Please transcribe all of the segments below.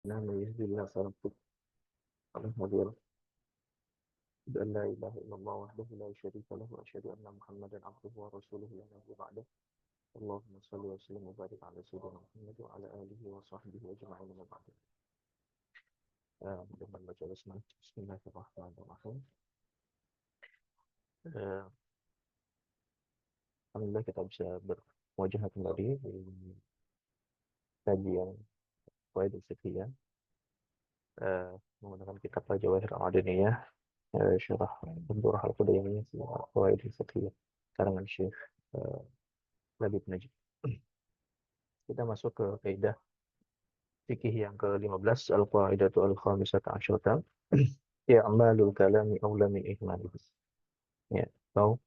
نعم يهدي الله فلا مضل له أشهد أن لا إله إلا الله وحده لا شريك له وأشهد أن محمدا عبده ورسوله لا نبي بعده اللهم صل وسلم وبارك على سيدنا محمد وعلى آله وصحبه أجمعين وبعد dengan baca basmalah Bismillahirrahmanirrahim. Alhamdulillah kita bisa berwajah kembali di kajian Qawaidul Fiqhiyah menggunakan kitab Jawahir Al-Madaniyah syarah Durrah Al-Qudaymiyah fi Qawaidul Fiqhiyah karangan Syekh Labib Najib. Kita masuk ke kaidah fikih yang ke-15 al-qaidatu al-khamisata asyrata i'malul kalami aula min ihmalihi. Ya, atau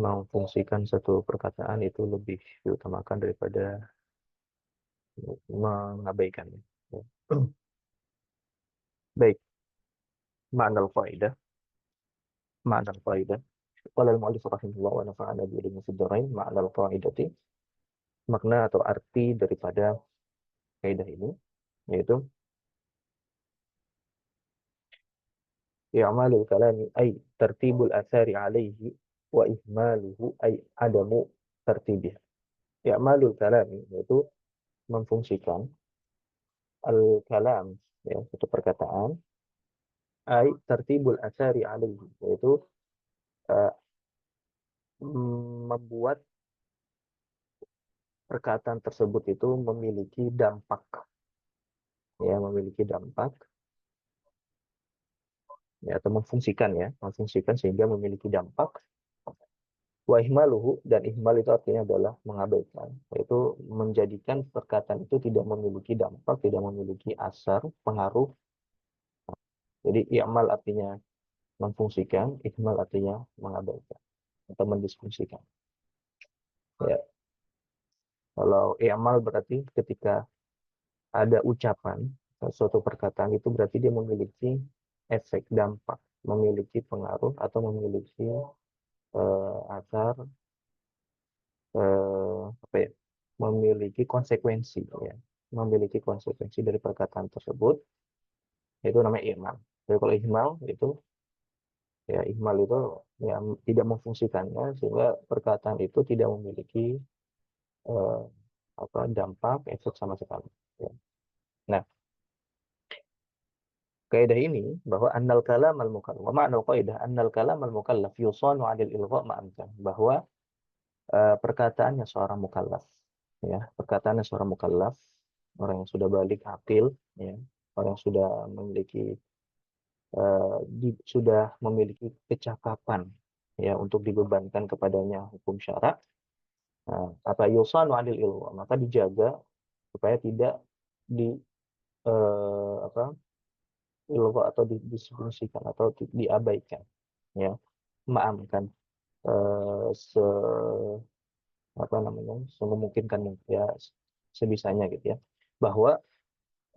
memfungsikan satu perkataan itu lebih diutamakan daripada mengabaikannya. Ya. Baik, makna al-qaidah. Makna al-qaidah. Qala al-mu'allif rahimahullah wa nafa'ana bi ilmi fid dharain. Makna al-qaidati, makna atau arti daripada kaidah ini yaitu i'malul kalami ay tertibul athari alaihi wa ihmaluhu ay adamu tertibih. I'malul kalami yaitu memfungsikan al-kalam ya satu perkataan ay tertibul athari alaihi yaitu uh, membuat perkataan tersebut itu memiliki dampak ya memiliki dampak ya atau memfungsikan sehingga memiliki dampak. Wa ihmaluhu, dan ihmal itu artinya adalah mengabaikan, yaitu menjadikan perkataan itu tidak memiliki dampak, tidak memiliki asar, pengaruh. Jadi i'mal artinya memfungsikan, ihmal artinya mengabaikan atau mendiskusikan. Ya, kalau i'mal berarti ketika ada ucapan suatu perkataan itu berarti dia memiliki efek dampak, memiliki pengaruh atau memiliki asar apa ya, memiliki konsekuensi ya, memiliki konsekuensi dari perkataan tersebut, itu namanya ihmal. Jadi kalau ihmal itu ya ihmal itu ya tidak memfungsikannya sehingga perkataan itu tidak memiliki eh, apa dampak efek sama sekali. Ya. Nah, kaidah ini bahwa annal kalam al mukallaf, makna kaidah annal kalam al mukallaf yusanu 'anil ilgha ma'amkan, bahwa perkataannya seorang mukallaf ya, perkataannya seorang mukallaf, orang yang sudah balik akil ya, orang yang sudah memiliki sudah memiliki kecakapan ya untuk dibebankan kepadanya hukum syara. Nah, apa yusanu 'anil ilgha, maka dijaga supaya tidak di apa ilgha atau didisfungsikan atau diabaikan ya, maamkan se apa namanya sememungkinkan ya sebisanya gitu ya, bahwa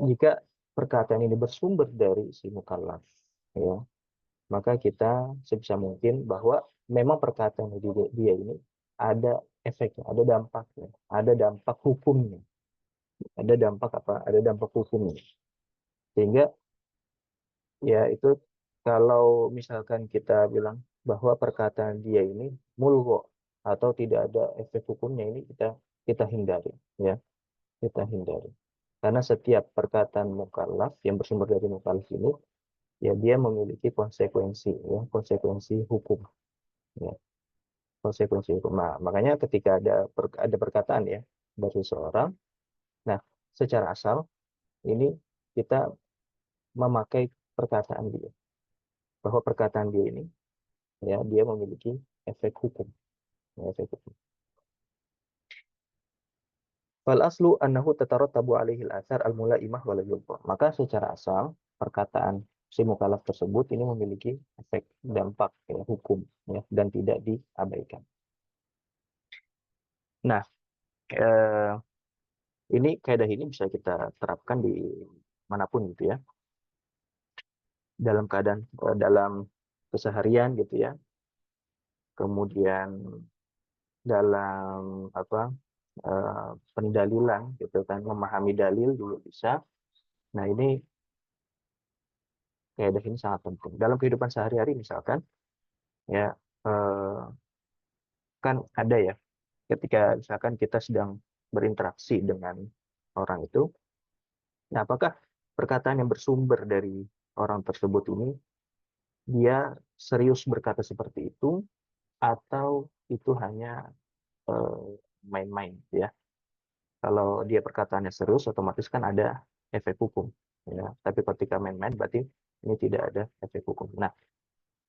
jika perkataan ini bersumber dari si mukallaf ya, maka kita sebisa mungkin bahwa memang perkataan dia ini ada efeknya, ada dampaknya, ada dampak hukumnya, ada dampak apa, ada dampak hukumnya, sehingga ya itu kalau misalkan kita bilang bahwa perkataan dia ini mulgho atau tidak ada efek hukumnya, ini kita hindari ya, kita hindari. Karena setiap perkataan mukallaf yang bersumber dari mukallaf ini ya dia memiliki konsekuensi ya, konsekuensi hukum ya, konsekuensi hukum. Nah, makanya ketika ada perkataan ya dari seseorang, nah secara asal ini kita memakai perkataan dia, bahwa perkataan dia ini ya dia memiliki efek hukum ya, efek hukum. Fal aslu annahu tatarattabu alaihi al-athar al-mulaimah wa la yulqa. Maka secara asal perkataan si mukallaf tersebut ini memiliki efek dampak ya, hukum ya, dan tidak diabaikan. Nah, eh, ini kaidah ini bisa kita terapkan di manapun gitu ya. Dalam keadaan dalam keseharian gitu ya. Kemudian dalam apa pendalilan gitu kan, memahami dalil juga bisa, Nah, ini kaidah ini sangat penting. Dalam kehidupan sehari-hari misalkan, ya, eh, kan ada ya, ketika misalkan kita sedang berinteraksi dengan orang itu, nah, apakah perkataan yang bersumber dari orang tersebut ini, dia serius berkata seperti itu, atau itu hanya eh, main-main, ya. Kalau dia perkataannya serius, otomatis kan ada efek hukum, ya. Tapi ketika main-main, berarti ini tidak ada efek hukum. Nah,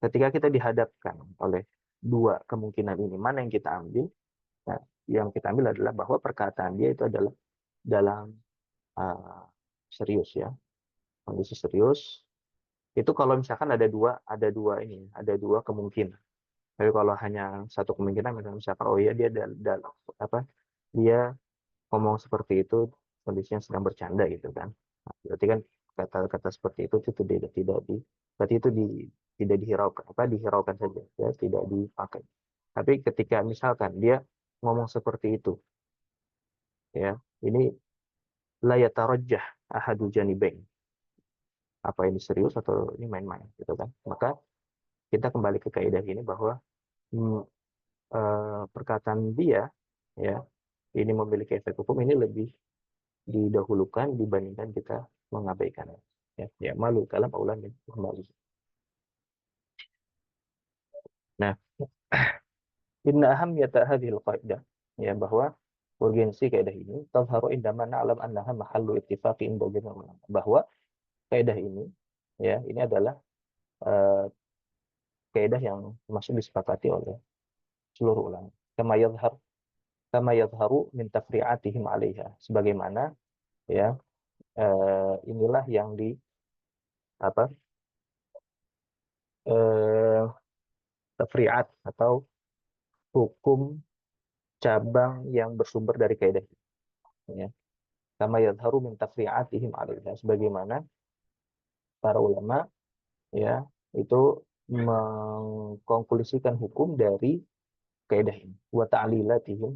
ketika kita dihadapkan oleh dua kemungkinan ini, mana yang kita ambil? Nah, yang kita ambil adalah bahwa perkataan dia itu adalah dalam uh, serius, ya, kondisi serius. Itu kalau misalkan ada dua kemungkinan. Tapi kalau hanya satu kemungkinan, misalkan oh iya dia apa, dia ngomong seperti itu kondisinya sedang bercanda gitu kan. Nah, berarti kan kata-kata seperti itu tidak di berarti itu tidak dihiraukan, dihiraukan saja, ya, tidak dipakai. Tapi ketika misalkan dia ngomong seperti itu, ya, ini la yatarajjah ahadu janibain, apa ini serius atau ini main-main gitu kan. Maka kita kembali ke kaidah ini bahwa hmm, perkataan dia, ya, ini memiliki efek hukum, ini lebih didahulukan dibandingkan kita mengabaikan, ya, ya malu kalam aulan kembali. Nah, inna ahamiyata hadhil qaidah, ya, bahwa urgensi kaidah ini tazharu indama na'lam annaha mahallu ittifaqi inda jami'il ulama, bahwa kaidah ini, ya, ini adalah uh, kaidah yang masuk disepakati oleh seluruh ulama, kama yadhharu min tafri'atihim 'alaiha, sebagaimana, ya, inilah yang di apa, uh, tafri'at atau hukum cabang yang bersumber dari kaidah ini, ya. Kama yadhharu min tafri'atihim 'alaiha, sebagaimana para ulama, ya, itu mengkonklusikan hukum dari kaidah ini, wa ta'lilatihim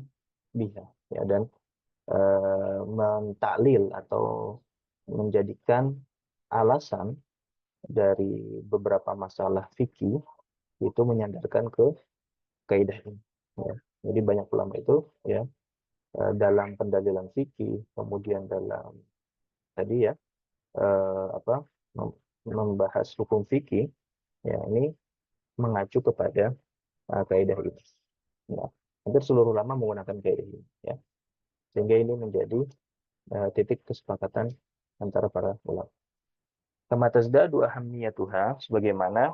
biha, ya, dan mentaklil atau menjadikan alasan dari beberapa masalah fikih itu menyandarkan ke kaidah ini, ya. Jadi banyak ulama itu, ya, dalam pendalilan fikih, kemudian dalam tadi, ya, apa, membahas hukum fikih, ya, ini mengacu kepada kaidah ini. Ya. Hampir seluruh ulama menggunakan kaidah ini, ya. Sehingga ini menjadi titik kesepakatan antara para ulama. Kama tazdadu ahammiyatuha, sebagaimana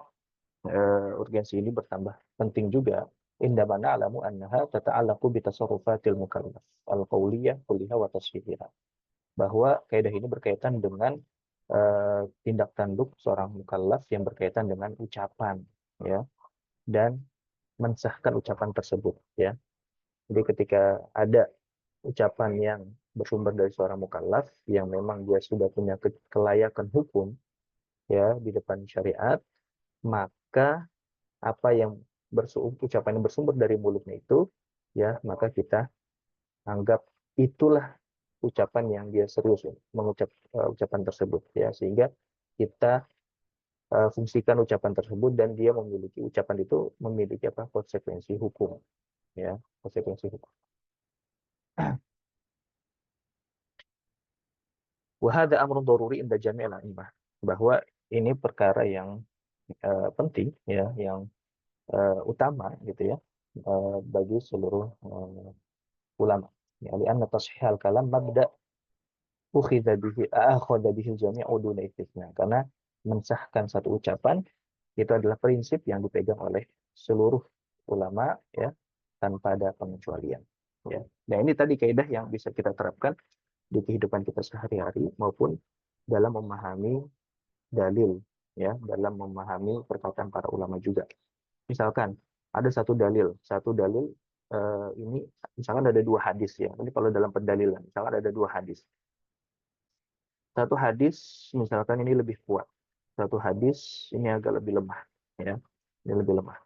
urgensi ini bertambah penting juga, indamana alamu annaha tata'allaqu bi tasarrufatil mukallaf al-qauliyah kulliha wa tasfihiha, bahwa kaidah ini berkaitan dengan tindak tanduk seorang mukallaf yang berkaitan dengan ucapan, ya, dan mensahkan ucapan tersebut, ya. Jadi ketika ada ucapan yang bersumber dari seorang mukallaf yang memang dia sudah punya kelayakan hukum, ya, di depan syariat, maka apa yang ucapan yang bersumber dari mulutnya itu, ya, maka kita anggap itulah ucapan yang dia serius, ya, mengucap ucapan tersebut, ya, sehingga kita fungsikan ucapan tersebut dan dia memiliki ucapan itu memiliki apa, konsekuensi hukum, ya, konsekuensi hukum. Wa hadza amrun daruri inda jami'il a'immah, bahwa ini perkara yang penting, ya, yang utama gitu, ya, bagi seluruh ulama. Ya, li'anna tashihal kalam mabda akhadha bihi jami'u duna istitsna, karena mensahkan satu ucapan itu adalah prinsip yang dipegang oleh seluruh ulama, ya, tanpa ada pengecualian, ya. Nah, ini tadi kaidah yang bisa kita terapkan di kehidupan kita sehari-hari maupun dalam memahami dalil, ya, dalam memahami perkataan para ulama juga. Misalkan ada satu dalil ini misalkan ada dua hadis, ya. Ini kalau dalam pendalilan, misalkan ada dua hadis. Satu hadis misalkan ini lebih kuat, satu hadis ini agak lebih lemah, ya. Ini lebih lemah.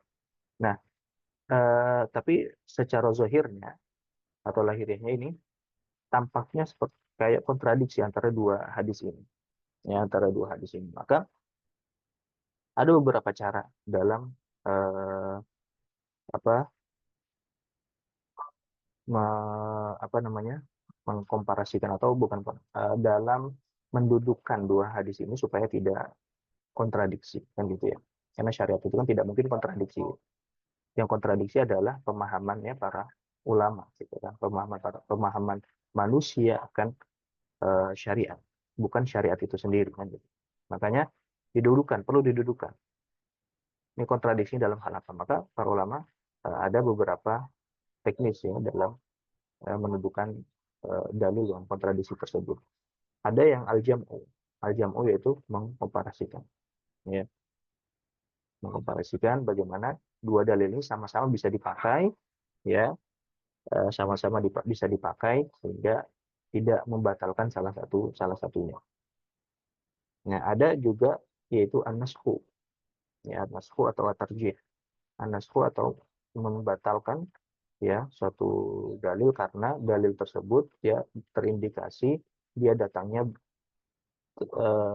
Nah, tapi secara zahirnya atau lahiriahnya ini tampaknya seperti kayak kontradiksi antara dua hadis ini. ya antara dua hadis ini. Maka ada beberapa cara dalam eh, apa apa namanya mengkomparasikan atau bukan dalam mendudukkan dua hadis ini supaya tidak kontradiksi kan gitu ya. Karena syariat itu kan tidak mungkin kontradiksi. Yang kontradiksi adalah pemahamannya para ulama gitu kan, pemahaman manusia akan syariat, bukan syariat itu sendiri kan gitu. Makanya perlu didudukan. Ini kontradiksi dalam hal apa? Maka para ulama ada beberapa teknis ya dalam menentukan dalil yang kontradiksi tersebut. Ada yang al-jam'u. Al-jam'u yaitu mengkomparasikan. Ya. Mengkomparasikan bagaimana dua dalil ini sama-sama bisa dipakai, ya, sama-sama bisa dipakai sehingga tidak membatalkan salah satunya. Nah, ada juga yaitu an-nasxu. Ya, an-nasxu atau at-tarjih. An-nasxu atau membatalkan ya suatu dalil karena dalil tersebut ya terindikasi dia datangnya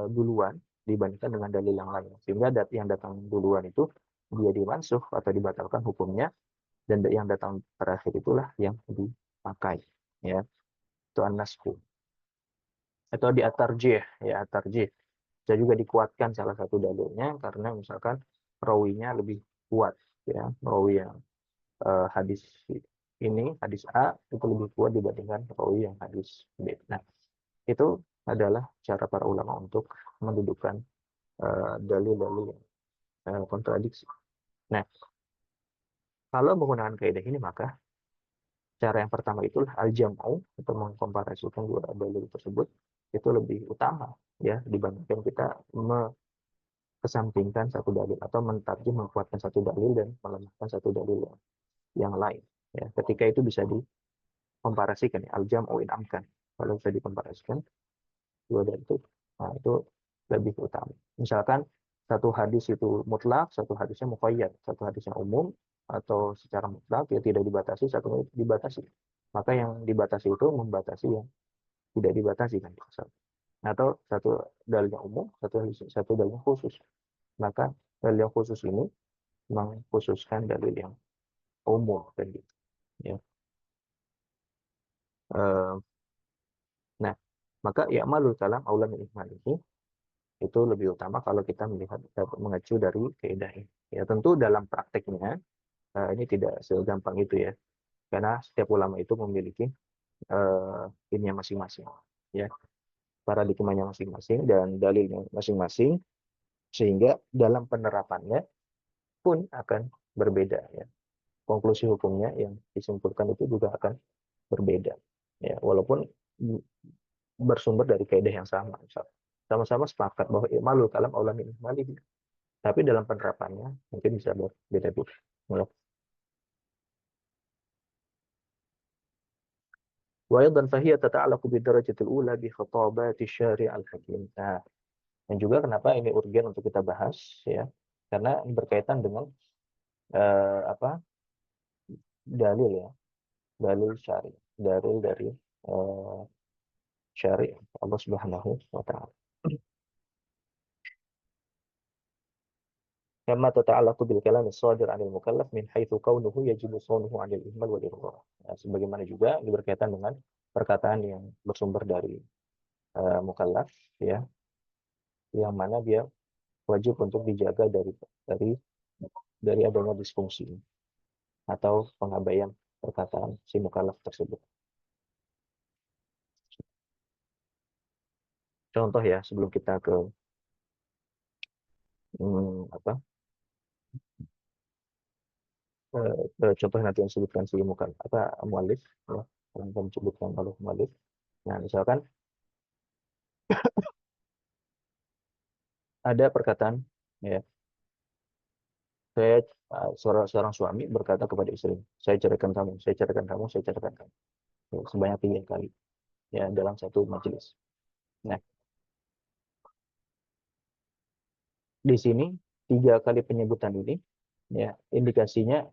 duluan dibandingkan dengan dalil yang lain, sehingga yang datang duluan itu dia dimansuh atau dibatalkan hukumnya, dan yang datang terakhir itulah yang dipakai, ya, itu an-nasxu. Atau di at-tarjih, ya, at-tarjih bisa juga dikuatkan salah satu dalilnya karena misalkan rawinya lebih kuat, ya, rawi yang hadis ini, hadis A itu lebih kuat dibandingkan rawi yang hadis B. Nah, itu adalah cara para ulama untuk mendudukkan dalil-dalil kontradiksi. Nah, kalau menggunakan kaidah ini maka cara yang pertama itulah al-jam'u, untuk mengkomparasikan dua dalil tersebut itu lebih utama ya dibandingkan kita kesampingkan satu dalil atau mentarjih menguatkan satu dalil dan melemahkan satu dalil yang lain. Ya, ketika itu bisa dikomparasikan ya, al-jam'u in amkan. Kalau bisa dikomparasikan dua dalil itu, nah itu lebih utama. Misalkan satu hadis itu mutlak, satu hadisnya muqayyad, satu hadisnya umum atau secara mutlak ya tidak dibatasi, satu dibatasi. Maka yang dibatasi itu membatasi yang tidak dibatasi kan. Atau satu dalilnya umum, satu dalilnya khusus. Maka dalil yang khusus ini mengkhususkan dalil yang umum kan gitu. Ya. Nah, maka i'malul kalam aula min ihmalihi itu lebih utama kalau kita melihat mengacu dari kaidah ini. Ya, tentu dalam prakteknya ini tidak segampang itu ya. Karena setiap ulama itu memiliki ininya masing-masing, ya, paradigmanya masing-masing dan dalilnya masing-masing, sehingga dalam penerapannya pun akan berbeda ya. Konklusi hukumnya yang disimpulkan itu juga akan berbeda. Ya, walaupun bersumber dari kaidah yang sama. Sama-sama sepakat bahwa i'malul kalam aula min ihmalihi. Tapi dalam penerapannya mungkin bisa berbeda-beda. وأيضا فهي تتعلق بالدرجة الأولى بخطابات الشارع الحكيم. Nah, dan juga kenapa ini urgen untuk kita bahas ya, karena ini berkaitan dengan apa dalil ya, dalil syari, dalil dari syari Allah Subhanahu wa taala. Kama tata'allaqu bil kalam as-sadir 'anil mukallaf min haitsu kaunuhu yajibu sawnuhu 'anil ihmal wal irghar. Nah, sebagaimana juga ini berkaitan dengan perkataan yang bersumber dari mukallaf ya, yang mana dia wajib untuk dijaga dari dari adanya disfungsi atau pengabaian perkataan si mukallaf tersebut. Contoh ya sebelum kita ke apa contoh nanti yang disebutkan si mukallaf apa muallif ya, yang disebutkan oleh muallif. Nah, misalkan ada perkataan ya, saya seorang suami berkata kepada istri, saya ceraikan kamu, saya ceraikan kamu, saya ceraikan kamu, ya, sebanyak 3 kali ya dalam satu majelis. Nah, di sini 3 kali penyebutan ini ya indikasinya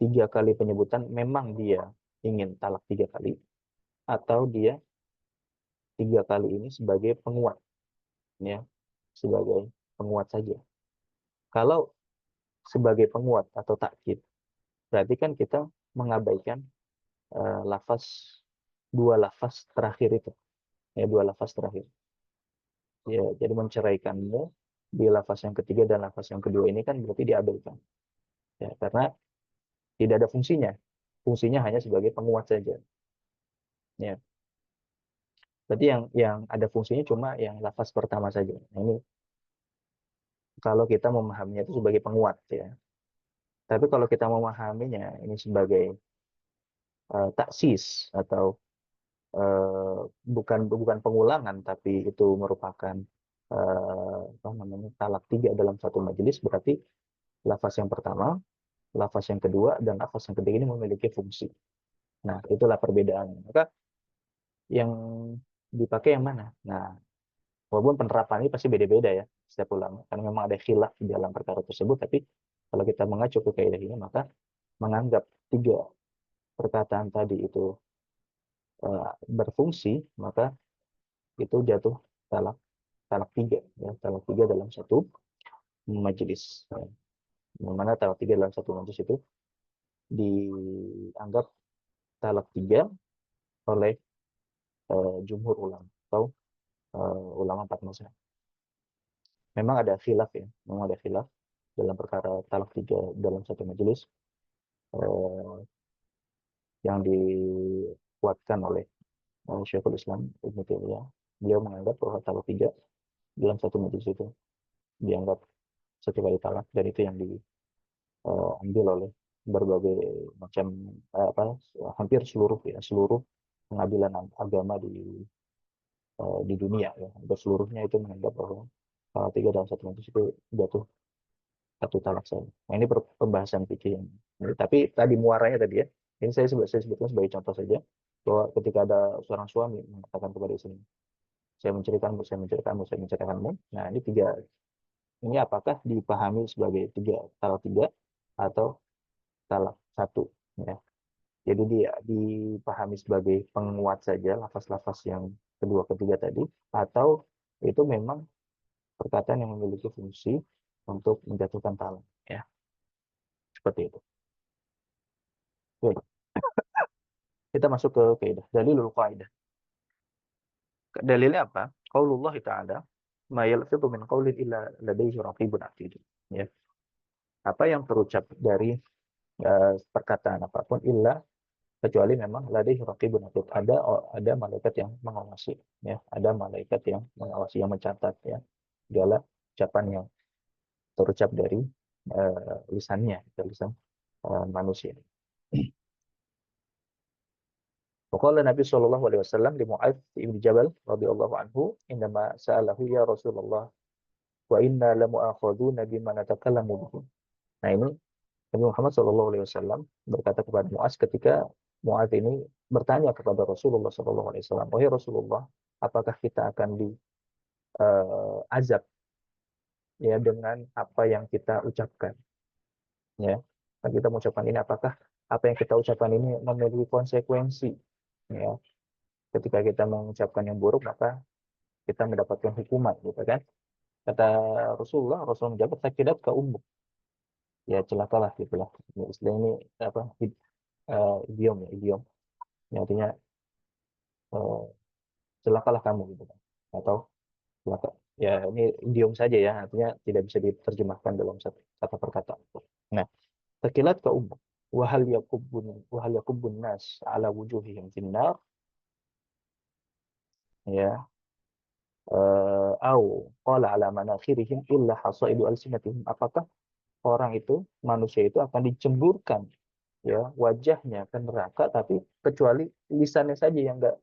3 kali penyebutan memang dia ingin talak 3 kali atau dia 3 kali ini sebagai penguat, ya, sebagai penguat saja. Kalau sebagai penguat atau takkid, berarti kan kita mengabaikan lafaz, 2 lafaz terakhir itu, ya, 2 lafaz terakhir. Ya, jadi menceraikanmu di lafaz yang ketiga dan lafaz yang kedua ini kan berarti diabaikan. Ya, karena tidak ada fungsinya. Fungsinya hanya sebagai penguat saja. Ya. Berarti yang ada fungsinya cuma yang lafaz pertama saja. Nah, ini kalau kita memahaminya itu sebagai penguat, ya. Tapi kalau kita memahaminya ini sebagai taksis atau bukan bukan pengulangan, tapi itu merupakan apa namanya, talak 3 dalam satu majelis, berarti lafaz yang pertama, lafaz yang kedua, dan lafaz yang ketiga ini memiliki fungsi. Nah, itulah perbedaannya. Maka yang dipakai yang mana? Nah, walaupun penerapannya pasti beda-beda ya setiap ulama, karena memang ada khilaf di dalam perkara tersebut, tapi kalau kita mengacu ke kaidah ini, maka menganggap 3 perkataan tadi itu berfungsi, maka itu jatuh talak talak 3, ya, talak 3 dalam satu majelis. Ya. Mana talak 3 dalam satu majelis itu dianggap talak 3 oleh jumhur ulama atau ulama 4 mazhab. Memang ada khilaf, ya, memang ada khilaf dalam perkara talak 3 dalam satu majelis yang dikuatkan oleh Syekhul Islam Ibnu Taimiyah. Beliau menganggap bahwa talak 3 dalam satu majelis itu dianggap satu kali talak, dan itu yang diambil oleh berbagai macam hampir seluruh, ya, seluruh pengadilan agama di dunia, ya, hampir seluruhnya itu menganggap bahwa talak 3 dalam satu majelis itu jatuh satu talak saja. Nah, ini pembahasan fikih yang ini. Tapi tadi muaranya tadi, ya, ini saya sebutkan sebagai contoh saja, bahwa ketika ada seorang suami mengatakan kepada istrinya, saya menceritakanmu. Nah, ini 3, ini apakah dipahami sebagai 3 talak 3 atau talak 1, ya. Jadi dia dipahami sebagai penguat saja lafaz-lafaz yang kedua ketiga tadi, atau itu memang perkataan yang memiliki fungsi untuk menjatuhkan talak, ya, seperti itu. Baik, kita masuk ke kaidah, dalilul qaidah. Dalilnya apa? Qaulullah ta'ala, ma yalfidu min qaulin illa ladaihi raqibun atid. Ya. Apa yang terucap dari perkataan apapun illa, kecuali memang ladaihi raqibun atid. Ada malaikat yang mengawasi, ya. Ada malaikat yang mengawasi, yang mencatat, ya, segala ucapan yang terucap dari lisannya, dari lisan manusia. Waqala Nabi sallallahu alaihi wasallam li Mu'adz ibn Jabal radhiyallahu anhu, indama sa'alahu ya Rasulullah wa inna lamu'akhaduna bima natakallamu bihi. Nah, ini Nabi Muhammad sallallahu alaihi wasallam berkata kepada Mu'adz ketika Mu'adz ini bertanya kepada Rasulullah sallallahu alaihi wasallam, "Wahai Rasulullah, apakah kita akan azab, ya, dengan apa yang kita ucapkan?" Ya. Nah, kita mengucapkan ini, apakah apa yang kita ucapkan ini memiliki konsekuensi, ya. Ketika kita mengucapkan yang buruk, maka kita mendapatkan hukuman, gitu kan? Kata Rasulullah menjawab, "Sakilat ka ummuk." Ya, celakalah, gitulah. Ya, istilah ini apa? Idiom, ya, idiom. Yang artinya eh, celakalah kamu, gitu kan. Atau celaka. Ya, ini idiom saja, ya, artinya tidak bisa diterjemahkan dalam satu kata per kata. Nah, sakilat ka ummuk wahal yakubbun nas ala wujuhihim finnar, ya, au qala ala manakhirihim illa hasaidu alsinatihim. Apakah orang itu, manusia itu akan dicemburkan, ya, wajahnya ke neraka, tapi kecuali lisannya saja yang enggak,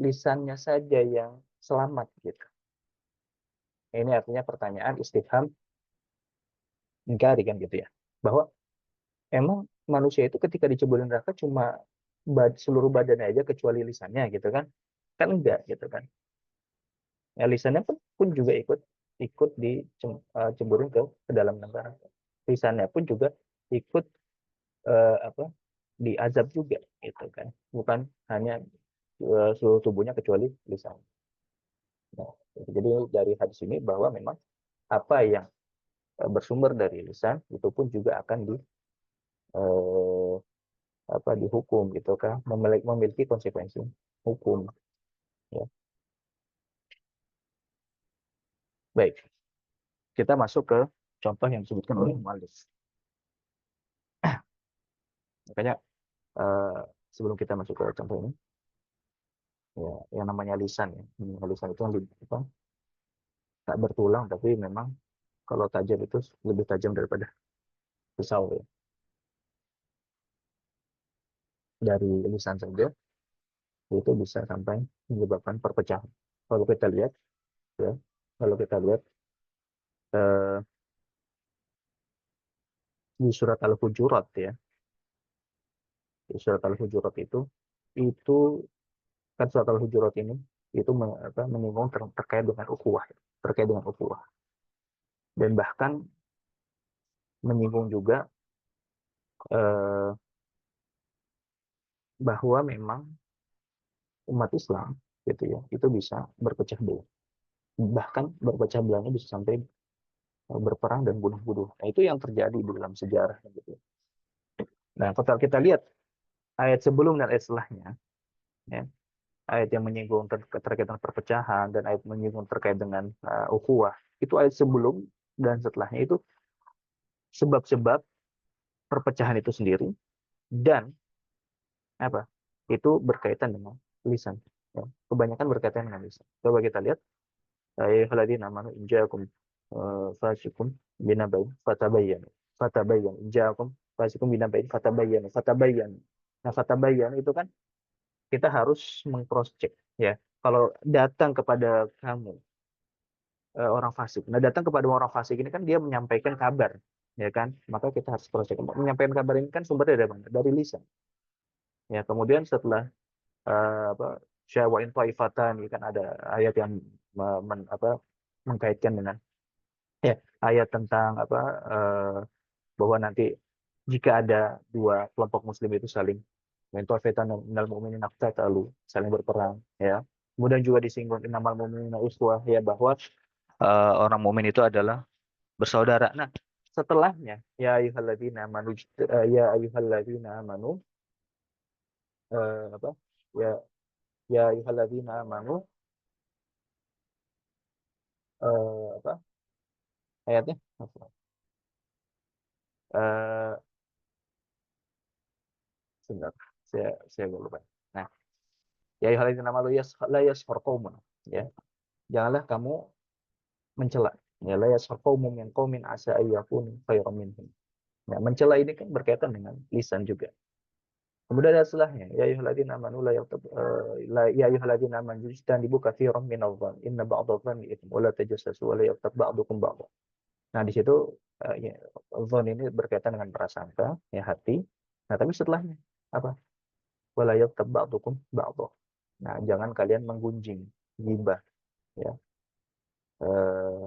lisannya saja yang selamat, gitu. Ini artinya pertanyaan istifham ingkari, kan, gitu, ya. Bahwa emang manusia itu ketika dicemburin neraka cuma seluruh badannya aja kecuali lisannya, gitu kan? Kan enggak, gitu kan. Ya, lisannya pun juga ikut ikut dicemburin ke dalam neraka. Lisannya pun juga ikut apa, diazab juga, gitu kan. Bukan hanya seluruh tubuhnya kecuali lisan. Nah, jadi dari hadis ini bahwa memang apa yang bersumber dari lisan itu pun juga akan eh, dihukum gitu kan, memiliki konsekuensi hukum, ya. Baik, kita masuk ke contoh yang disebutkan oleh muallif. Makanya eh, sebelum kita masuk ke contoh ini, ya, yang namanya lisan, ya, lisan itu apa, tak bertulang, tapi memang kalau tajam itu lebih tajam daripada pisau, ya. Dari lisan saja itu bisa sampai menyebabkan perpecahan. Kalau kita lihat, ya, kalau kita lihat eh, di surat Al-Hujurat, ya, di surat Al-Hujurat itu kan surat Al-Hujurat ini itu menyinggung terkait dengan ukhuwah, ya, terkait dengan ukhuwah, dan bahkan menyinggung juga eh, bahwa memang umat Islam gitu ya itu bisa berpecah belah, bahkan berpecah belahnya bisa sampai berperang dan bunuh-bunuh. Nah, itu yang terjadi di dalam sejarah gitu. Nah, kalau kita lihat ayat sebelum dan ayat setelahnya, ya, ayat yang menyinggung terkait dengan perpecahan dan ayat menyinggung terkait dengan ukhuwah, itu ayat sebelum dan setelahnya itu sebab-sebab perpecahan itu sendiri, dan apa, itu berkaitan dengan lisan, ya. Kebanyakan berkaitan dengan lisan. Coba kita lihat, ayyuhalladzina amanu in ja'akum fasiqun binaba'in fatabayyanu. Fatabayyan in ja'akum fasiqun binaba'in fatabayyanu. Fatabayyan. Nah, fatabayyan itu kan kita harus meng-cross check, ya. Kalau datang kepada kamu orang fasik. Nah, datang kepada orang fasik ini kan dia menyampaikan kabar, ya kan? Maka kita harus cross check. Menyampaikan kabar ini kan sumbernya dari mana? Dari lisan. Ya, kemudian setelah apa, syawa'in taifatan, ini kan ada ayat yang mengkaitkan dengan, ya, ayat tentang apa, eh, bahwa nanti jika ada dua kelompok muslim itu saling taifatan minal mu'minin aqtatalu, saling berperang, ya. Kemudian juga disinggung innamal mu'minuna uswah, ya, bahwa orang mukmin itu adalah bersaudara. Nah, setelahnya ya ayyuhalladzina amanu apa, ya ayyuhalladzina amanu apa ayatnya, eh sebentar, saya lupa. Nah, ya ayyuhalladzina amanu la yaskhar qaumun, ya, janganlah kamu mencela, ya, la yaskhar qaumun min qaumin asa ayyakunu khairan minhum. Nah, mencela ini kan berkaitan dengan lisan juga. Kemudian ada setelahnya, ya ayyuhalladzina amanu ya ayyuhalladzina amanu ijtanibu katsiran minadh-dhann inna ba'dadh-dhanni itsm wa la tajassasu wa la yaghtab ba'dukum ba'dha. Nah, di situ ya, dzon ini berkaitan dengan prasangka, ya, hati. Nah, tapi setelahnya apa? Wa la yaghtab ba'dukum ba'dha. Nah, jangan kalian menggunjing, gibah, ya. Eh,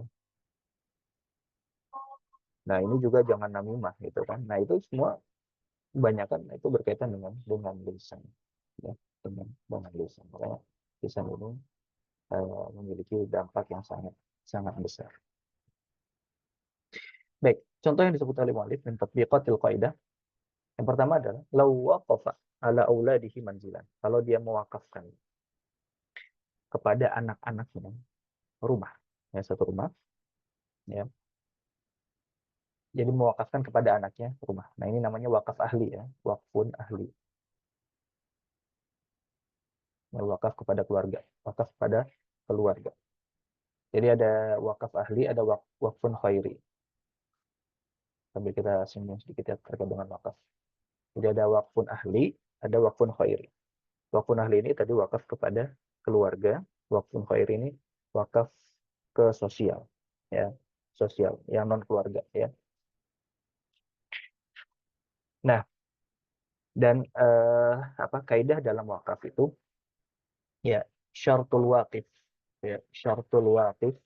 nah, ini juga jangan namimah gitu kan. Nah, itu semua kebanyakan itu berkaitan dengan lisan, ya, dengan lisan. Makanya lisan ini memiliki dampak yang sangat sangat besar. Baik, contoh yang disebut oleh muallif min tatbiqatil qaidah. Yang pertama adalah law waqafa ala auladihi manzilan. Kalau dia mewakafkan kepada anak-anaknya rumah, ya, satu rumah, ya. Jadi mewakafkan kepada anaknya rumah. Nah, ini namanya wakaf ahli, ya, wakfun ahli. Ya, wakaf kepada keluarga, wakaf kepada keluarga. Jadi ada wakaf ahli, ada wakfun khairi. Sambil kita singgung sedikit ya terkait dengan wakaf. Jadi ada wakfun ahli, ada wakfun khairi. Wakfun ahli ini tadi wakaf kepada keluarga, wakfun khairi ini wakaf ke sosial, ya, sosial yang non keluarga, ya. Nah, dan apa kaidah dalam wakaf itu, ya, syartul waqif, ya, syartul waqif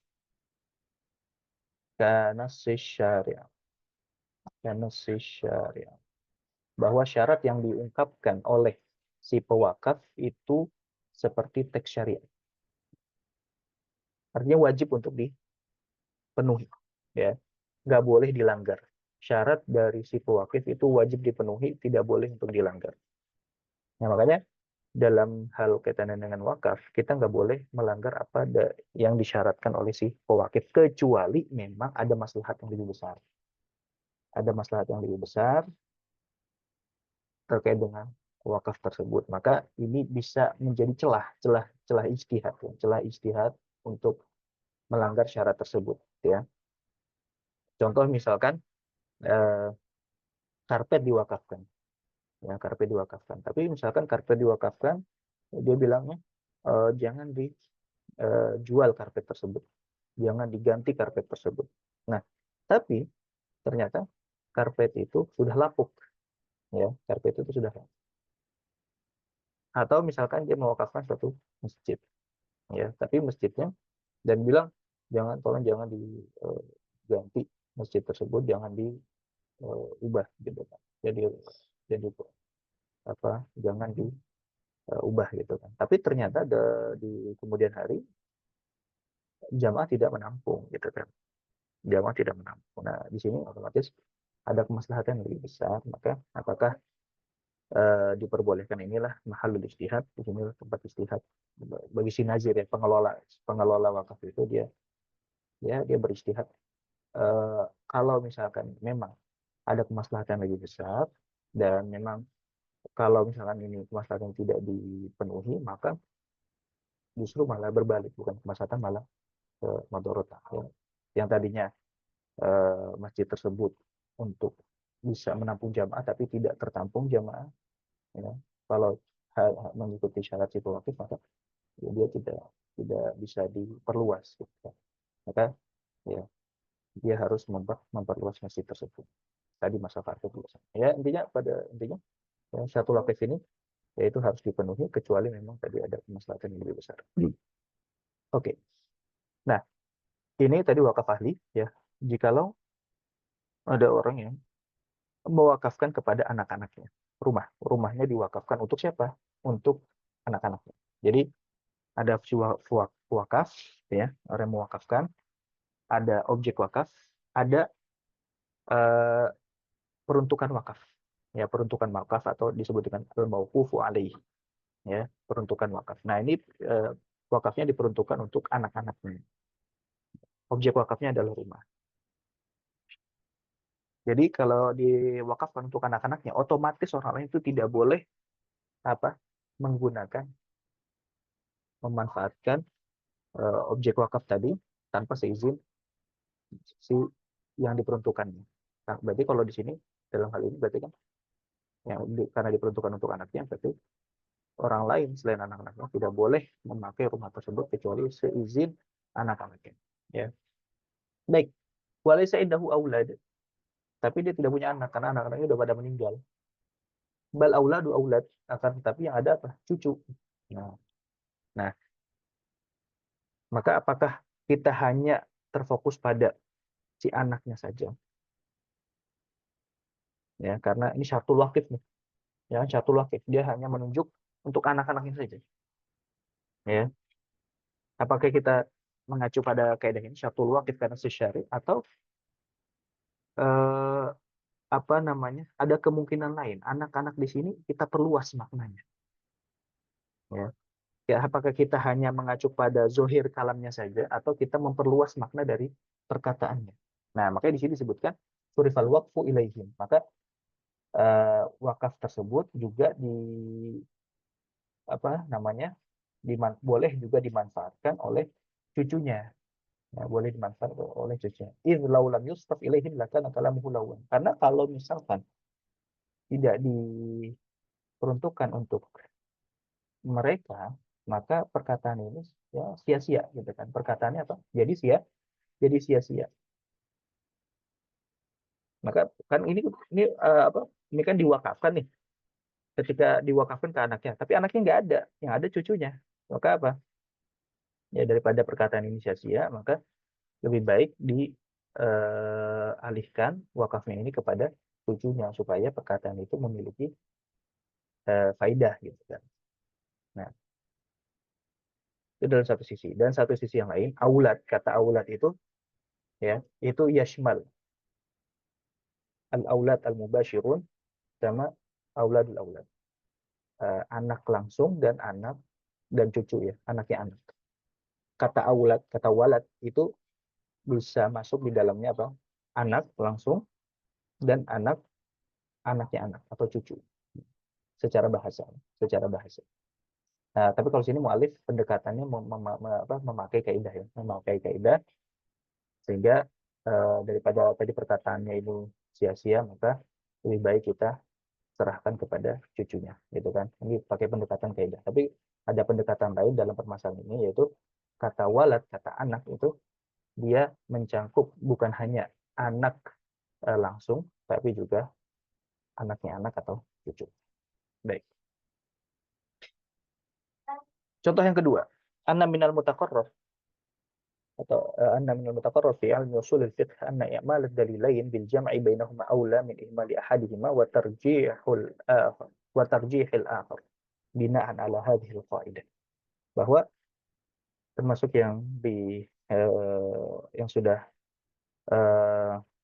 kana syariah, kana syariah, bahwa syarat yang diungkapkan oleh si pewakaf itu seperti teks syariat. Artinya wajib untuk dipenuhi, ya, nggak boleh dilanggar. Syarat dari si pewakif itu wajib dipenuhi, tidak boleh untuk dilanggar. Nah, makanya dalam hal kaitan dengan wakaf, kita nggak boleh melanggar apa yang disyaratkan oleh si pewakif, kecuali memang ada maslahat yang lebih besar. Ada maslahat yang lebih besar terkait dengan wakaf tersebut. Maka ini bisa menjadi celah ijtihad, ya, celah ijtihad untuk melanggar syarat tersebut, ya. Contoh misalkan eh, karpet diwakafkan, ya, karpet diwakafkan. Tapi misalkan karpet diwakafkan, dia bilangnya jangan dijual karpet tersebut, jangan diganti karpet tersebut. Nah, tapi ternyata karpet itu sudah lapuk, ya, karpet itu sudah lapuk. Atau misalkan dia mewakafkan suatu masjid, ya, tapi masjidnya dan bilang tolong jangan diganti masjid tersebut, jangan diubah gitu kan. Jadi apa, jangan diubah gitu kan. Tapi ternyata di kemudian hari jamaah tidak menampung gitu kan. Jamaah tidak menampung. Nah, di sini otomatis ada kemaslahatan yang lebih besar, maka apakah diperbolehkan, inilah mahallul ijtihad, di sini tempat istihad bagi si nazir, ya, pengelola wakaf itu dia beristihad. Kalau misalkan memang ada kemaslahatan lebih besar dan memang kalau misalkan ini kemaslahatan tidak dipenuhi, maka justru malah berbalik, bukan kemaslahatan malah ke madharotah, ya. Yang tadinya masjid tersebut untuk bisa menampung jamaah tapi tidak tertampung jamaah, ya. Kalau mengikuti syarat si pewakif, maka ya, dia tidak bisa diperluas gitu, ya. Maka ya dia harus memperluas masjid tersebut. Tadi masa kartu biasa. Ya, intinya ya, satu lapis ini yaitu harus dipenuhi kecuali memang tadi ada kemaslahatan yang lebih besar. Oke. Nah, ini tadi wakaf ahli, ya. Jikalau ada orang yang mewakafkan kepada anak-anaknya, rumahnya diwakafkan untuk siapa? Untuk anak-anaknya. Jadi ada wakaf, ya, orang yang mewakafkan, ada objek wakaf, ada eh, peruntukan wakaf, ya, peruntukan wakaf atau disebut dengan al-mauqufu alaih, ya, peruntukan wakaf. Nah, ini wakafnya diperuntukkan untuk anak-anaknya. Objek wakafnya adalah rumah. Jadi kalau diwakafkan untuk anak-anaknya, otomatis orang lain itu tidak boleh memanfaatkan objek wakaf tadi tanpa seizin si yang diperuntukannya. Nah, berarti kalau di sini dalam hal ini berarti kan karena diperuntukkan untuk anaknya, berarti orang lain selain anak-anaknya tidak boleh memakai rumah tersebut kecuali seizin anak-anaknya. Ya, baik. Walaysa indahu aulad, tapi dia tidak punya anak karena anak-anaknya sudah pada meninggal. Bal auladu aulad, akan tetapi yang ada apa? Cucu. Nah, nah, maka apakah kita hanya terfokus pada si anaknya saja? Ya, karena ini syartul wakif nih. Ya, syartul wakif. Dia hanya menunjuk untuk anak-anaknya saja. Ya. Apakah kita mengacu pada kaidah ini syartul wakif karena sesyari, atau eh, apa namanya? Ada kemungkinan lain. Anak-anak di sini kita perluas maknanya. Ya. Ya, apakah kita hanya mengacu pada zohir kalamnya saja atau kita memperluas makna dari perkataannya. Nah, makanya di sini disebutkan surifal waqfu ilaihim. Maka wakaf tersebut juga apa namanya? Boleh juga dimanfaatkan oleh cucunya. Ya, boleh dimanfaatkan oleh cucunya. Idz law lam yustaf ilaihim lakana kalamuhu lawan. Karena kalau misalkan tidak diperuntukkan untuk mereka, maka perkataan ini ya sia-sia gitu kan. Perkataannya apa? Jadi sia-sia. Maka kan ini apa? Ini kan diwakafkan nih. Ketika diwakafkan ke anaknya, tapi anaknya nggak ada, yang ada cucunya. Maka apa? Ya daripada perkataan ini sia-sia, maka lebih baik dialihkan wakafnya ini kepada cucunya supaya perkataan itu memiliki faidah gitu kan. Nah, Itu dalam satu sisi. Dan satu sisi yang lain, aulad, kata aulad itu ya, itu yashmal al-aulad al-mubashirun sama auladul aulad. Anak langsung dan anak dan cucu ya, anaknya anak. Kata aulad, kata walad itu bisa masuk di dalamnya apa? Anak langsung dan anaknya anak atau cucu secara bahasa, secara bahasa. Nah, tapi kalau sini mu'alif pendekatannya memakai kaidah ya, memakai kaidah sehingga daripada tadi perkataannya ini sia-sia, maka lebih baik kita serahkan kepada cucunya, gitu kan? Ini pakai pendekatan kaidah. Tapi ada pendekatan lain dalam permasalahan ini, yaitu kata walad, kata anak itu dia mencangkup bukan hanya anak langsung, tapi juga anaknya anak atau cucu. Baik. Contoh yang kedua, anna minal mutaqarrar atau anna minal mutaqarrar fi ilmi usul al-fiqh anna i'mal ad-dalilain bil jam'i bainahuma aula min ihmali ahadihima wa tarjihil akhar bina'an ala hadhihi al-qa'idah. Bahwa termasuk yang yang sudah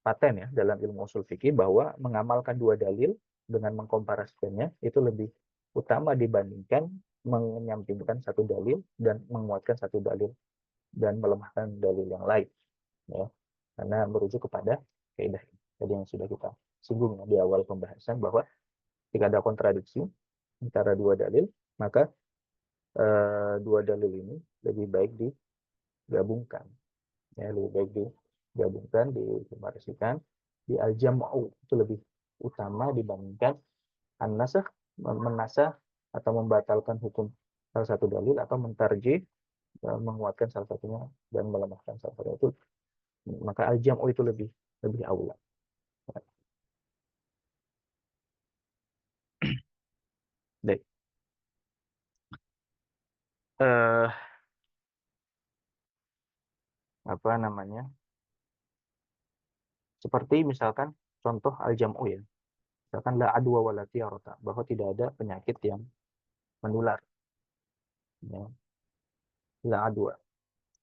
paten ya dalam ilmu usul fikih bahwa mengamalkan dua dalil dengan mengkomparasikannya itu lebih utama dibandingkan menyampingkan satu dalil dan menguatkan satu dalil dan melemahkan dalil yang lain ya, karena merujuk kepada kaidah tadi yang sudah kita singgung ya, di awal pembahasan bahwa jika ada kontradiksi antara dua dalil maka dua dalil ini lebih baik digabungkan ya, lebih baik digabungkan, dikomparasikan, di al-jam'u itu lebih utama dibandingkan an-nasakh, menasah atau membatalkan hukum salah satu dalil atau mentarjih, menguatkan salah satunya dan melemahkan salah satunya. Itu maka al-jam'u itu lebih lebih aula. Baik. Eh, apa namanya? Seperti misalkan contoh al-jam'u ya. Misalkan la adwa wala tiyarata, bahwa tidak ada penyakit yang menular. Ya, la adwa.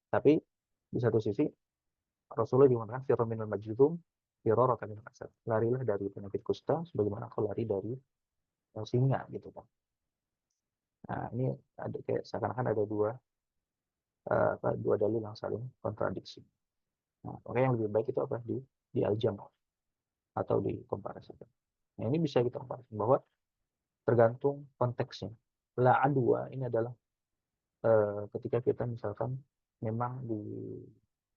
Tapi di satu sisi Rasulullah juga mengatakan firra minal majzum firaraka minal asad. Larilah dari penyakit kusta sebagaimana kau lari dari singa gitu kan. Nah, ini ada kayak seakan-akan ada dua dalil yang saling kontradiksi. Nah, makanya yang lebih baik itu apa di aljam atau di komparasi. Nah, ini bisa kita komparasi bahwa tergantung konteksnya. La adwa ini adalah ketika kita misalkan memang di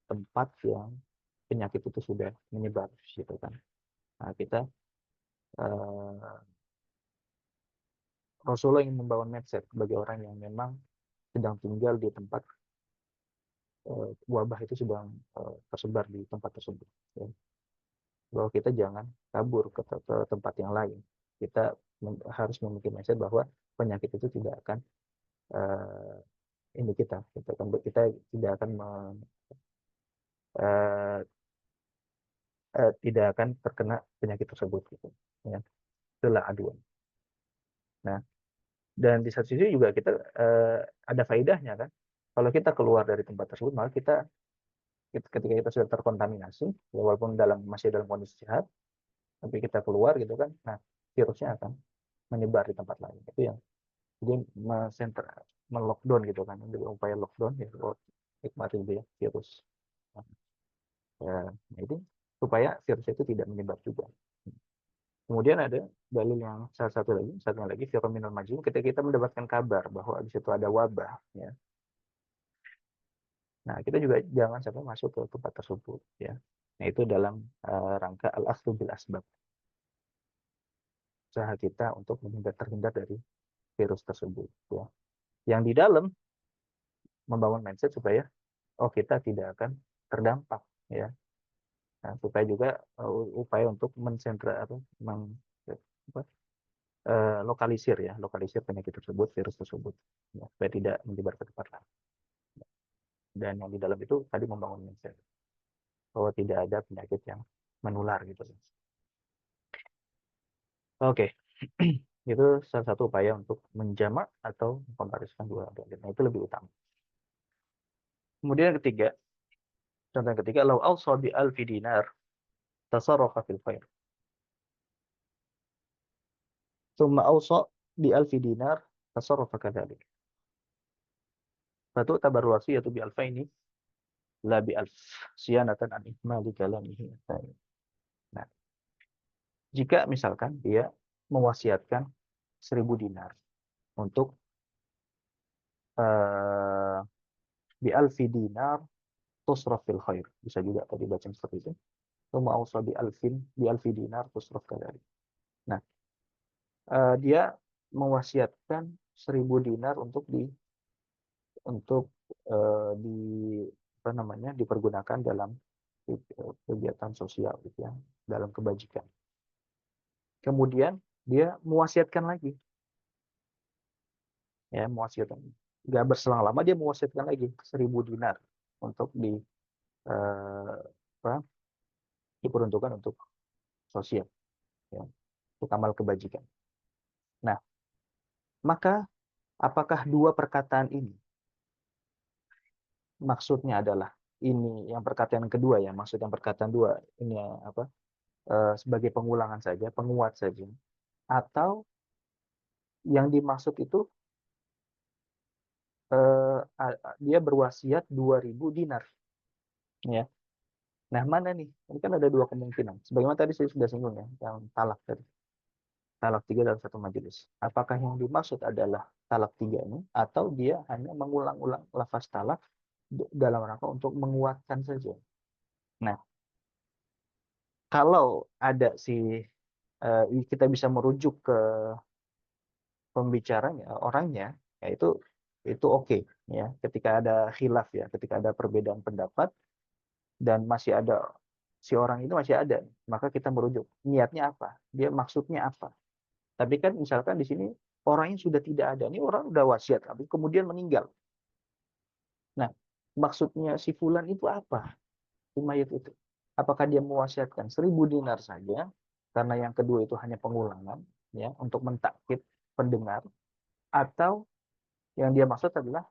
tempat yang penyakit itu sudah menyebar gitu kan. Nah, kita Rasulullah ingin membangun mindset bagi orang yang memang sedang tinggal di tempat wabah itu sedang tersebar di tempat tersebut. Ya. Bahwa kita jangan kabur ke tempat yang lain. Kita harus memiliki mindset bahwa penyakit itu tidak akan uh, ini kita tidak akan uh, tidak akan terkena penyakit tersebut gitu. Ya. Itulah aduan. Nah, dan di satu sisi juga kita ada faedahnya kan. Kalau kita keluar dari tempat tersebut, maka ketika kita sudah terkontaminasi, ya walaupun masih dalam kondisi sehat, tapi kita keluar gitu kan, nah virusnya akan menyebar di tempat lain. Itu yang jadi melockdown gitu kan, jadi upaya lockdown ya, nikmati itu ya virus. Nah, nah itu supaya virus itu tidak menyebar juga. Kemudian ada dalil yang satunya lagi firman minal majnun, ketika kita mendapatkan kabar bahwa di situ ada wabah, ya. Nah, kita juga jangan sampai masuk ke tempat tersebut, ya. Nah, itu dalam rangka al-akhdhu bil asbab. Usaha kita untuk terhindar dari virus tersebut, ya. Yang di dalam membangun mindset supaya kita tidak akan terdampak, ya. Nah, supaya juga upaya untuk mensentra atau apa, lokalisir penyakit tersebut, virus tersebut, ya, supaya tidak menyebar ke tempat lain. Dan yang di dalam itu tadi membangun mindset bahwa tidak ada penyakit yang menular gitu. Oke, itu salah satu upaya untuk menjamak atau mengkomparisikan dua dalil. Nah, itu lebih utama. Kemudian yang ketiga, contoh yang ketiga, lau awsa bi alfi dinar tasarrafa fil khair. Tsumma awsa bi alfi dinar tasarrafa kadzalik. Fatu tabarru wasiyatu bi alfaini la bi alf. Siyanatan an ihmali kalamihi. Nah, jika misalkan dia mewasiatkan 1.000 dinar untuk bi alfi dinar tusraf fil khair. Bisa juga tadi baca seperti itu. Tsumma awsa bi alfi dinar tusraf kadzalik. Nah, dia mewasiatkan 1.000 dinar untuk di apa namanya dipergunakan dalam kegiatan sosial gitu ya, dalam kebajikan. Kemudian dia mewasiatkan lagi, ya mewasiatkan. Gak berselang lama dia mewasiatkan lagi 1.000 dinar untuk apa, diperuntukkan untuk sosial, ya, untuk amal kebajikan. Nah, maka apakah dua perkataan ini maksudnya adalah ini yang perkataan kedua ya, maksud yang perkataan dua ini apa sebagai pengulangan saja, penguat saja, atau yang dimaksud itu dia berwasiat 2.000 dinar, ya. Nah, mana nih? Ini kan ada dua kemungkinan. Sebagaimana tadi saya sudah singgung ya, yang talak tadi. Talak 3 dalam satu majelis. Apakah yang dimaksud adalah talak 3 ini, atau dia hanya mengulang-ulang lafaz talak dalam rangka untuk menguatkan saja. Nah, kalau ada kita bisa merujuk ke pembicaranya, orangnya, ya itu oke, ya. Ketika ada khilaf ya, ketika ada perbedaan pendapat dan masih ada si orang itu masih ada, maka kita merujuk niatnya apa, dia maksudnya apa. Tapi kan misalkan di sini orangnya sudah tidak ada, ini orang udah wasiat, tapi kemudian meninggal. Nah, maksudnya si fulan itu apa? Si mayit itu. Apakah dia mewasiatkan 1.000 dinar saja, karena yang kedua itu hanya pengulangan, ya, untuk mentakkid pendengar, atau yang dia maksud adalah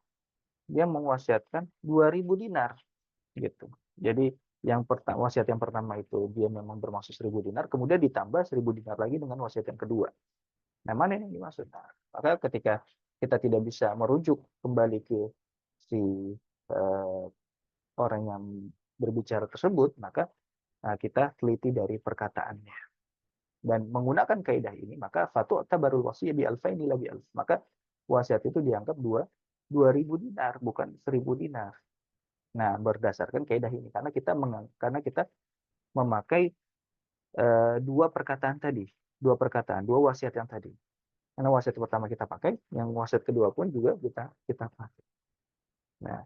dia mewasiatkan 2.000 dinar, gitu. Jadi wasiat yang pertama itu dia memang bermaksud 1.000 dinar, kemudian ditambah 1.000 dinar lagi dengan wasiat yang kedua. Nah, mana yang dimaksud? Nah, maka ketika kita tidak bisa merujuk kembali ke si eh, orang yang berbicara tersebut, maka kita teliti dari perkataannya. Dan menggunakan kaidah ini, maka fatu tabarul wasiyah bi alfaini la bi alf. Maka wasiat itu dianggap 2.000 dinar, bukan 1.000 dinar. Nah, berdasarkan kaidah ini, karena kita memakai dua perkataan tadi, dua wasiat yang tadi. Karena wasiat pertama kita pakai, yang wasiat kedua pun juga kita pakai. Nah,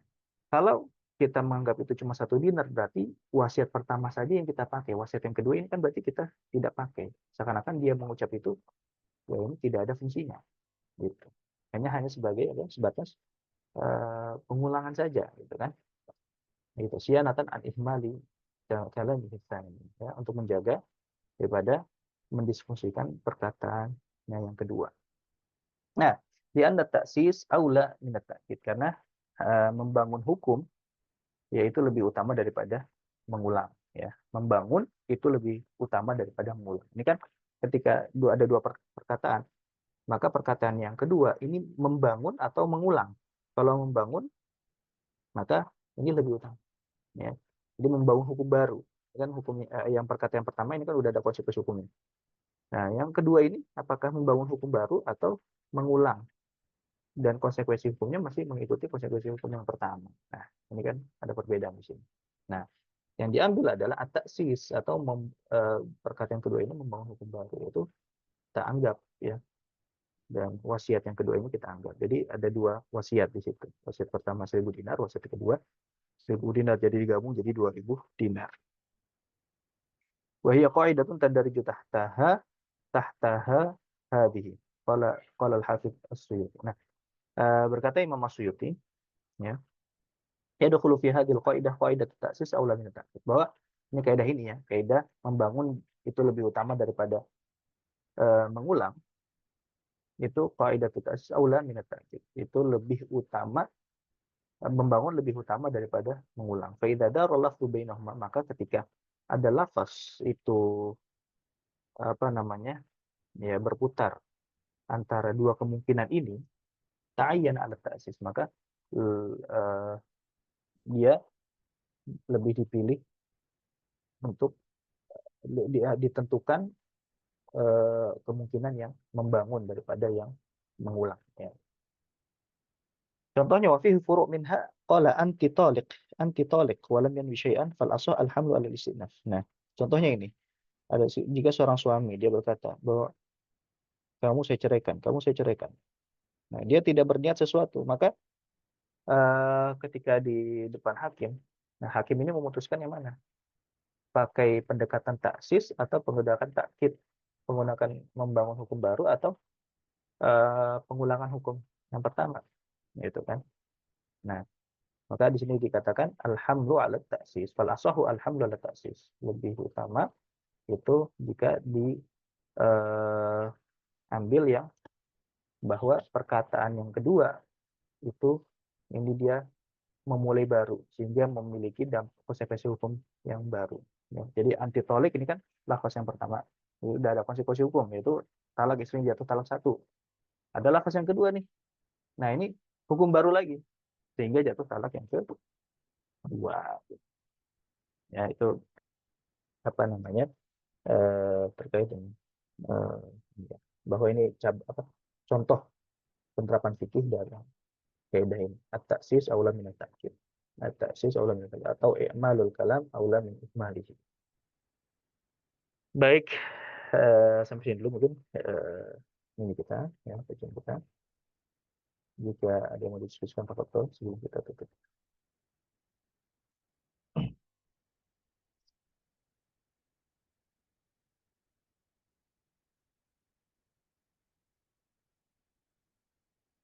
kalau kita menganggap itu cuma 1 dinar, berarti wasiat pertama saja yang kita pakai. Wasiat yang kedua ini kan berarti kita tidak pakai. Seakan-akan dia mengucap itu, ya ini tidak ada fungsinya. Gitu. Hanya sebagai sebatas pengulangan saja, gitu kan? Itu sianatan an ihmali kalian ya, untuk menjaga daripada mendiskusikan perkataannya yang kedua. Nah, di anda taksis aula minat takkid, karena membangun hukum yaitu lebih utama daripada mengulang, ya. Membangun itu lebih utama daripada mengulang. Ini kan ketika ada dua perkataan, maka perkataan yang kedua ini membangun atau mengulang. Kalau membangun, maka ini lebih utama, ya. Jadi membangun hukum baru. Kan yang perkataan yang pertama ini kan udah ada konsekuensi hukumnya. Nah, yang kedua ini apakah membangun hukum baru atau mengulang, dan konsekuensi hukumnya masih mengikuti konsekuensi hukum yang pertama. Nah, ini kan ada perbedaan di sini. Nah, yang diambil adalah at-taksis atau perkataan kedua ini membangun hukum baru, itu kita anggap, ya. Dan wasiat yang kedua ini kita anggap. Jadi ada dua wasiat di situ. Wasiat pertama 1.000 dinar, wasiat kedua 1.000 dinar, jadi digabung jadi 2.000 dinar. Wahia qaidatun tadariju tahtaha hadhihi. Qala al-Hafidz As-Suyuti. Nah, berkata Imam As-Suyuti, ya, yadkhulu fi hadhil qaidah qaidat ta'sis aula min at-ta'kid. Bahwa ini kaidah ini, ya, kaidah membangun itu lebih utama daripada mengulang. Itu qaidat ta'sis aula min at-ta'kid. Itu lebih utama membangun lebih utama daripada mengulang. Fa idza dara lafdzu bainahuma, maka ketika ada lafaz itu apa namanya? Ya berputar antara dua kemungkinan ini, ta'ayyana 'ala ta'sis, maka dia lebih dipilih untuk ditentukan kemungkinan yang membangun daripada yang mengulang. Ya. Contohnya wa fihi furu' minha qala anti taliq wa lam yanwi syai'an fal asah alhamdu 'ala al-istinaf. Nah, contohnya ini. Jika seorang suami dia berkata bahwa kamu saya ceraikan. Nah, dia tidak berniat sesuatu, maka ketika di depan hakim, nah hakim ini memutuskan yang mana? Pakai pendekatan taksis atau penggunaan takkid, menggunakan membangun hukum baru atau pengulangan hukum yang pertama, gitu kan? Nah, maka di sini dikatakan alhamdu 'ala taksis, fal asahu alhamdu 'ala taksis. Lebih utama itu jika diambil yang bahwa perkataan yang kedua itu ini dia memulai baru sehingga memiliki konsekuensi hukum yang baru. Ya, jadi anti tolik ini kan lafaz yang pertama, sudah ada konsekuensi hukum yaitu talak istri jatuh talak satu. Ada lafaz yang kedua nih. Nah ini hukum baru lagi sehingga jatuh talak yang kedua. Ya itu apa namanya terkait dengan ya, bahwa ini contoh penerapan fikih dalam kaidah ini. At-taksis aula min at-ta'kid. At-taksis aula min at-ta'kid atau i'malul kalam aula min ikmalihi. Baik, sampai sini dulu mungkin ini kita ya kajian kita. Jika ada yang mau didiskusikan Pak Dokter sebelum kita tutup.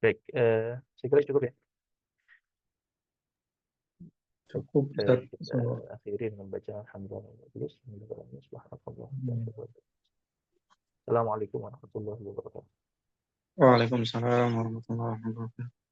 Baik, saya kira cukup ya. Cukup, Ustaz. Kita akhiri dengan baca alhamdulillah. Assalamualaikum warahmatullahi wabarakatuh. Waalaikumsalam warahmatullahi wabarakatuh.